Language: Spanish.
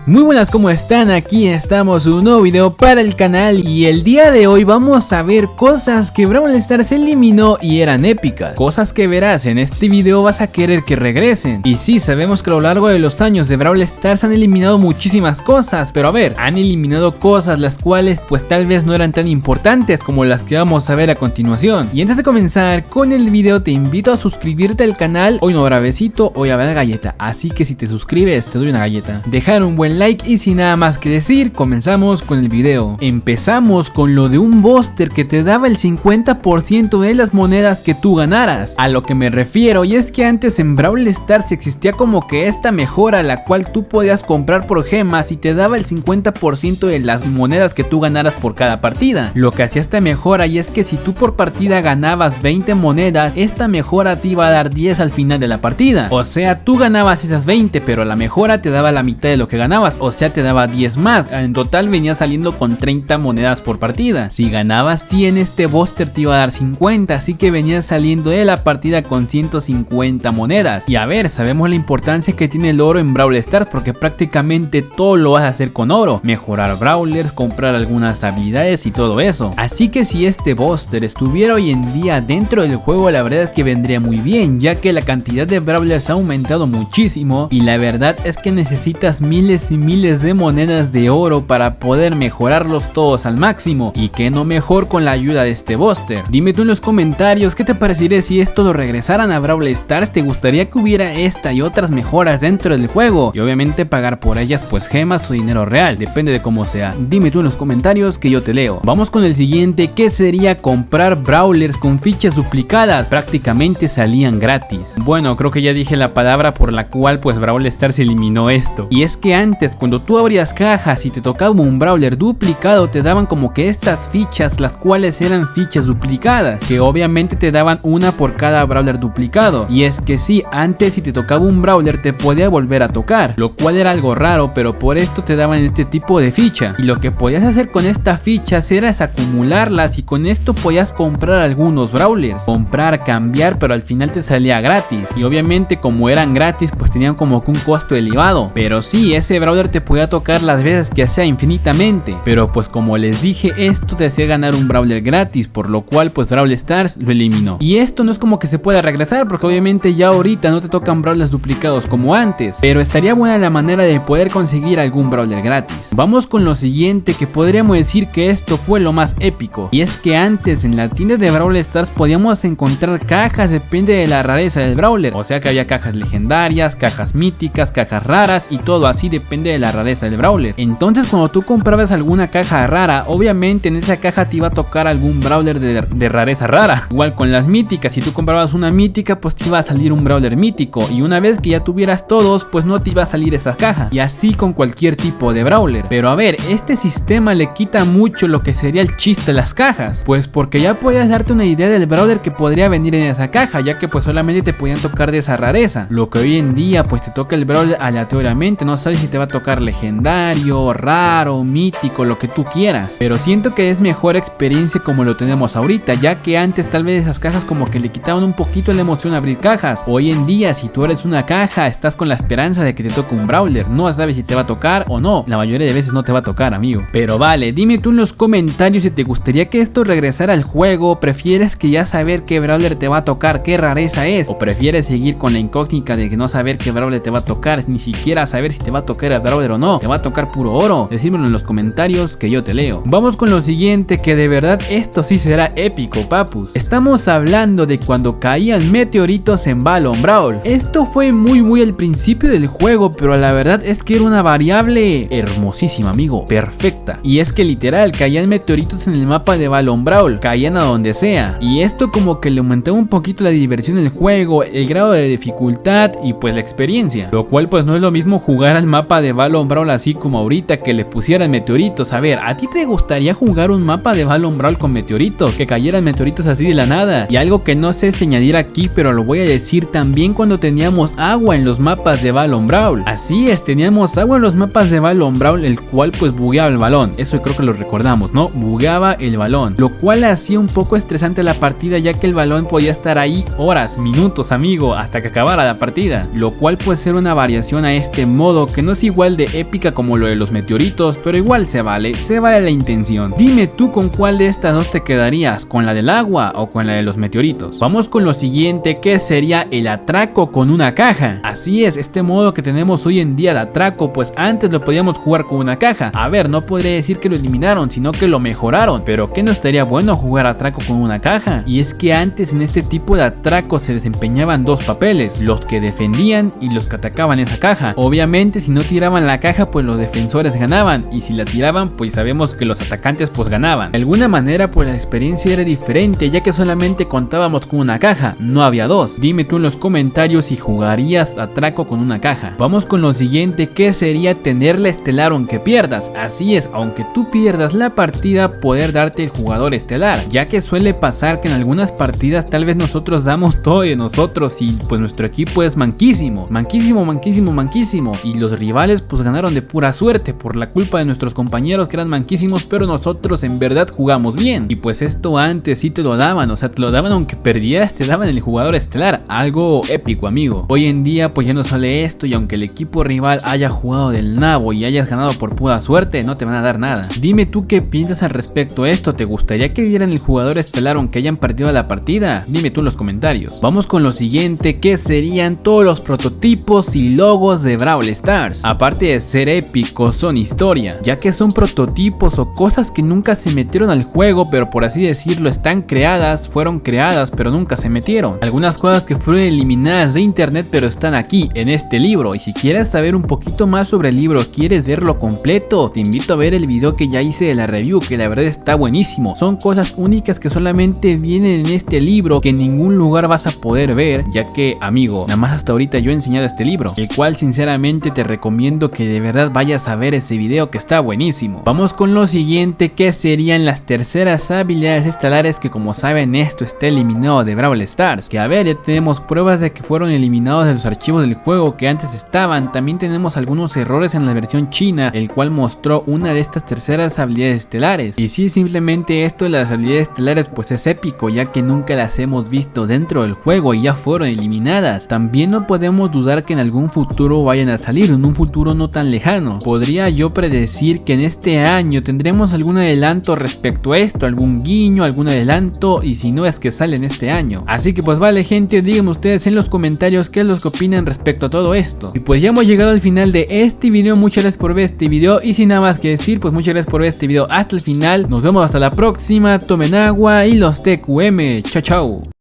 Muy buenas, ¿cómo están? Aquí estamos, un nuevo video para el canal y el día de hoy vamos a ver cosas que Brawl Stars eliminó y eran épicas. Cosas que verás en este video vas a querer que regresen. Y sí, sabemos que a lo largo de los años de Brawl Stars han eliminado muchísimas cosas, pero a ver, han eliminado cosas las cuales pues tal vez no eran tan importantes como las que vamos a ver a continuación. Y antes de comenzar con el video te invito a suscribirte al canal. Hoy no habrá besito, hoy habrá galleta, así que si te suscribes te doy una galleta. Dejar un buen like y sin nada más que decir, comenzamos con el video. Empezamos con lo de un booster que te daba el 50% de las monedas que tú ganaras. A lo que me refiero, y es que antes en Brawl Stars existía como que esta mejora, la cual tú podías comprar por gemas y te daba el 50% de las monedas que tú ganaras por cada partida. Lo que hacía esta mejora, y es que si tú por partida ganabas 20 monedas, esta mejora te iba a dar 10 al final de la partida. O sea, tú ganabas esas 20, pero la mejora te daba la mitad de lo que ganabas, o sea, te daba 10 más. En total venías saliendo con 30 monedas por partida. Si ganabas 100, este booster te iba a dar 50, así que venías saliendo de la partida con 150 monedas. Y a ver, sabemos la importancia que tiene el oro en Brawl Stars, porque prácticamente todo lo vas a hacer con oro. Mejorar brawlers, comprar algunas habilidades y todo eso. Así que si este booster estuviera hoy en día dentro del juego, la verdad es que vendría muy bien, ya que la cantidad de brawlers ha aumentado muchísimo y la verdad es que necesitas miles y miles de monedas de oro para poder mejorarlos todos al máximo, y que no mejor con la ayuda de este booster. Dime tú en los comentarios qué te parecería si esto lo regresaran a Brawl Stars. ¿Te gustaría que hubiera esta y otras mejoras dentro del juego? Y obviamente pagar por ellas pues gemas o dinero real, depende de cómo sea. Dime tú en los comentarios que yo te leo. Vamos con el siguiente, que sería comprar brawlers con fichas duplicadas. Prácticamente salían gratis. Bueno, creo que ya dije la palabra por la cual pues Brawl Stars eliminó esto, y es que antes cuando tú abrías cajas y te tocaba un brawler duplicado, te daban como que estas fichas, las cuales eran fichas duplicadas, que obviamente te daban una por cada brawler duplicado. Y es que sí, antes si te tocaba un brawler te podía volver a tocar, lo cual era algo raro, pero por esto te daban este tipo de ficha. Y lo que podías hacer con estas fichas era acumularlas, y con esto podías comprar algunos brawlers, comprar, cambiar, pero al final te salía gratis. Y obviamente como eran gratis pues tenían como que un costo elevado, pero sí, ese brawler te podía tocar las veces que sea infinitamente. Pero pues como les dije, esto te hacía ganar un brawler gratis, por lo cual pues Brawl Stars lo eliminó. Y esto no es como que se pueda regresar, porque obviamente ya ahorita no te tocan brawlers duplicados como antes, pero estaría buena la manera de poder conseguir algún brawler gratis. Vamos con lo siguiente, que podríamos decir que esto fue lo más épico, y es que antes en la tienda de Brawl Stars podíamos encontrar cajas, depende de la rareza del brawler, o sea que había cajas legendarias, cajas míticas, cajas raras y todo así, depende de la rareza del brawler. Entonces cuando tú comprabas alguna caja rara, obviamente en esa caja te iba a tocar algún brawler de rareza rara. Igual con las míticas, si tú comprabas una mítica pues te iba a salir un brawler mítico, y una vez que ya tuvieras todos pues no te iba a salir esa caja, y así con cualquier tipo de brawler. Pero a ver, este sistema le quita mucho lo que sería el chiste de las cajas, pues porque ya podías darte una idea del brawler que podría venir en esa caja, ya que pues solamente te podían tocar de esa rareza. Lo que hoy en día pues te toca el brawler aleatoriamente, no sabes si te va a tocar legendario, raro, mítico, lo que tú quieras. Pero siento que es mejor experiencia como lo tenemos ahorita, ya que antes tal vez esas cajas como que le quitaban un poquito la emoción a abrir cajas. Hoy en día si tú eres una caja estás con la esperanza de que te toque un brawler, no sabes si te va a tocar o no, la mayoría de veces no te va a tocar, amigo. Pero vale, dime tú en los comentarios si te gustaría que esto regresara al juego. ¿Prefieres que ya saber qué brawler te va a tocar, qué rareza es? ¿O prefieres seguir con la incógnita de que no saber qué brawler te va a tocar, ni siquiera saber si te va a tocar el brawler o no? ¿Te va a tocar puro oro? Decímelo en los comentarios que yo te leo. Vamos con lo siguiente, que de verdad esto sí será épico, papus. Estamos hablando de cuando caían meteoritos en Balloon Brawl. Esto fue muy al principio del juego, pero la verdad es que era una variable hermosísima, amigo, perfecta. Y es que literal caían meteoritos en el mapa de Balloon Brawl, caían a donde sea, y esto como que le aumentaba un poquito la diversión del juego, el grado de dificultad y pues la experiencia, lo cual pues no es lo mismo jugar al mapa de Balloon Brawl así como ahorita que le pusieran meteoritos. A ver, ¿a ti te gustaría jugar un mapa de Balloon Brawl con meteoritos? Que cayeran meteoritos así de la nada. Y algo que no sé si añadir aquí, pero lo voy a decir también, cuando teníamos agua en los mapas de Balloon Brawl. Así es, teníamos agua en los mapas de Balloon Brawl, el cual pues bugueaba el balón. Eso creo que lo recordamos, ¿no? Bugueaba el balón, lo cual hacía un poco estresante la partida, ya que el balón podía estar ahí horas, minutos, amigo, hasta que acabara la partida, lo cual puede ser una variación a este modo, que no es igual de épica como lo de los meteoritos, pero igual se vale la intención. Dime tú con cuál de estas dos te quedarías, con la del agua o con la de los meteoritos. Vamos con lo siguiente, que sería el atraco con una caja. Así es, este modo que tenemos hoy en día de atraco, pues antes lo podíamos jugar con una caja. A ver, no podría decir que lo eliminaron, sino que lo mejoraron, pero ¿qué no estaría bueno jugar atraco con una caja? Y es que antes en este tipo de atraco se desempeñaban dos papeles, los que defendían y los que atacaban esa caja. Obviamente si no tiraban la caja, pues los defensores ganaban, y si la tiraban, pues sabemos que los atacantes pues ganaban. De alguna manera pues la experiencia era diferente, ya que solamente contábamos con una caja, no había dos. Dime tú en los comentarios si jugarías atraco con una caja. Vamos con lo siguiente, que sería tener la estelar aunque pierdas. Así es, aunque tú pierdas la partida, poder darte el jugador estelar, ya que suele pasar que en algunas partidas tal vez nosotros damos todo de nosotros y pues nuestro equipo es manquísimo, y los rivales pues ganaron de pura suerte por la culpa de nuestros compañeros que eran manquísimos, pero nosotros en verdad jugamos bien. Y pues esto antes sí te lo daban, o sea, te lo daban aunque perdieras, te daban el jugador estelar, algo épico, amigo. Hoy en día pues ya no sale esto, y aunque el equipo rival haya jugado del nabo y hayas ganado por pura suerte, no te van a dar nada. Dime tú qué piensas al respecto a esto. ¿Te gustaría que dieran el jugador estelar aunque hayan perdido la partida? Dime tú en los comentarios. Vamos con lo siguiente, que serían todos los prototipos y logos de Brawl Stars. Aparte de ser épicos, son historia, ya que son prototipos o cosas que nunca se metieron al juego, pero por así decirlo fueron creadas pero nunca se metieron. Algunas cosas que fueron eliminadas de internet pero están aquí en este libro, y si quieres saber un poquito más sobre el libro, quieres verlo completo, te invito a ver el video que ya hice de la review, que la verdad está buenísimo. Son cosas únicas que solamente vienen en este libro, que en ningún lugar vas a poder ver, ya que, amigo, nada más hasta ahorita yo he enseñado este libro, el cual sinceramente te recomiendo que de verdad vayas a ver ese video, que está buenísimo. Vamos con lo siguiente, que serían las terceras habilidades estelares, que como saben esto está eliminado de Brawl Stars, que a ver, ya tenemos pruebas de que fueron eliminados de los archivos del juego que antes estaban. También tenemos algunos errores en la versión china, el cual mostró una de estas terceras habilidades estelares. Y sí, simplemente esto de las habilidades estelares pues es épico, ya que nunca las hemos visto dentro del juego y ya fueron eliminadas. También no podemos dudar que en algún futuro vayan a salir, en un futuro no tan lejano. Podría yo predecir que en este año tendremos algún adelanto respecto a esto, algún guiño, algún adelanto, y si no es que sale en este año. Así que pues vale, gente, díganme ustedes en los comentarios qué es lo que opinan respecto a todo esto. Y pues ya hemos llegado al final de este video. Muchas gracias por ver este video, y sin nada más que decir, pues muchas gracias por ver este video hasta el final. Nos vemos hasta la próxima, tomen agua y los TQM, chao chao.